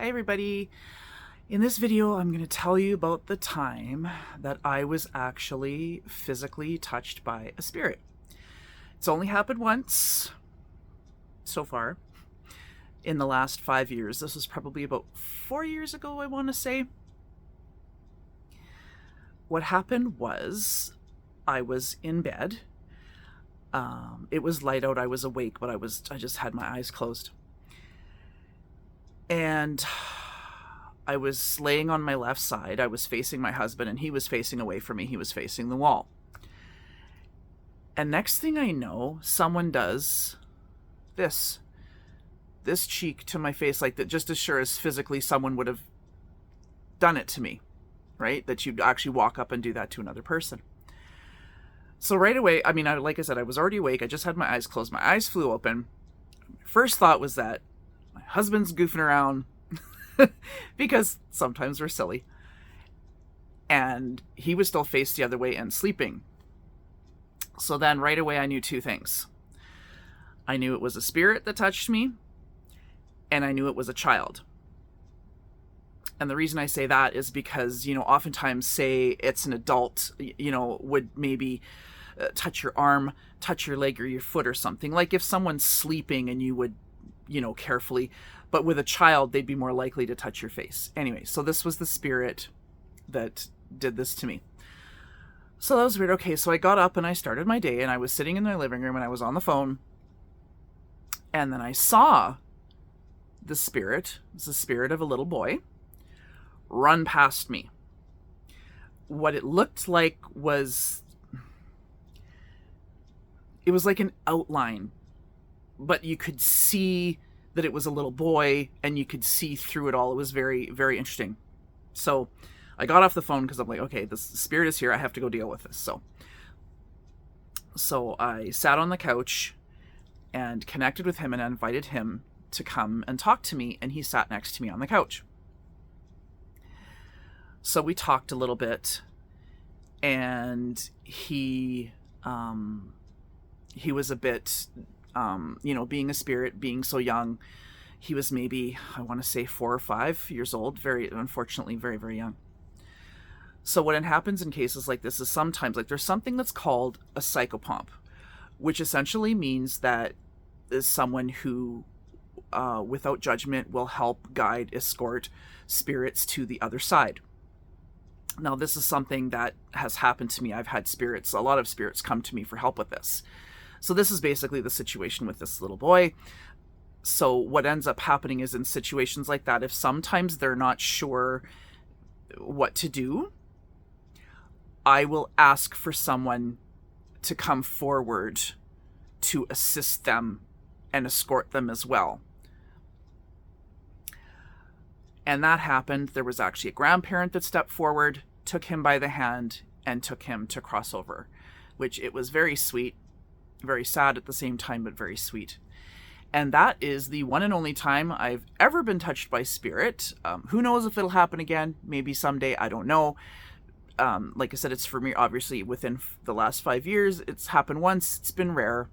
Hi everybody. In this video I'm going to tell you about the time that I was actually physically touched by a spirit. It's only happened once so far in the last 5 years. This was probably about 4 years ago, I want to say. What happened was I was in bed. It was light out. I was awake, but I just had my eyes closed. And I was laying on my left side. I was facing my husband and he was facing away from me. He was facing the wall. And next thing I know, someone does this cheek to my face, like that, just as sure as physically someone would have done it to me, right? That you'd actually walk up and do that to another person. So right away, like I said, I was already awake. I just had my eyes closed. My eyes flew open. First thought was that my husband's goofing around because sometimes we're silly. And he was still faced the other way and sleeping. So then right away I knew two things. I knew it was a spirit that touched me, and I knew it was a child. And the reason I say that is because, oftentimes say it's an adult, would maybe touch your arm, touch your leg or your foot or something. Like if someone's sleeping and you would, carefully, but with a child, they'd be more likely to touch your face. Anyway, so this was the spirit that did this to me. So that was weird. Okay, so I got up and I started my day, and I was sitting in my living room and I was on the phone. And then I saw the spirit, it's the spirit of a little boy, run past me. What it looked like was, it was like an outline, but you could see that it was a little boy and you could see through it all. It was very, very interesting. So I got off the phone because I'm like, okay, this spirit is here. I have to go deal with this. So I sat on the couch and connected with him and invited him to come and talk to me. And he sat next to me on the couch. So we talked a little bit, and he was a bit, being a spirit, being so young, he was maybe, I want to say 4 or 5 years old, unfortunately, very, very young. So what happens in cases like this is sometimes, like, there's something that's called a psychopomp, which essentially means that is someone who, without judgment, will help guide, escort spirits to the other side. Now, this is something that has happened to me. I've had a lot of spirits come to me for help with this. So this is basically the situation with this little boy. So what ends up happening is, in situations like that, if sometimes they're not sure what to do, I will ask for someone to come forward to assist them and escort them as well. And that happened. There was actually a grandparent that stepped forward, took him by the hand, and took him to cross over, which it was very sweet, very sad at the same time, but very sweet. And that is the one and only time I've ever been touched by spirit. Who knows if it'll happen again? Maybe someday, I don't know. Like I said, it's for me, obviously, within the last 5 years. It's happened once. It's been rare.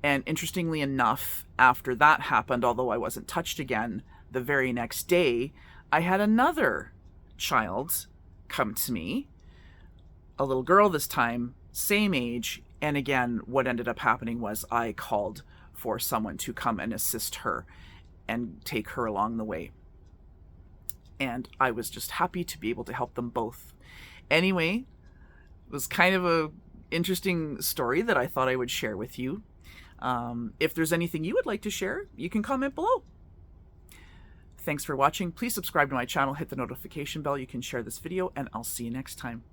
And interestingly enough, after that happened, although I wasn't touched again, the very next day, I had another child come to me, a little girl this time, same age, and again, what ended up happening was I called for someone to come and assist her and take her along the way. And I was just happy to be able to help them both. Anyway, it was kind of a interesting story that I thought I would share with you. If there's anything you would like to share, you can comment below. Thanks for watching. Please subscribe to my channel, hit the notification bell. You can share this video, and I'll see you next time.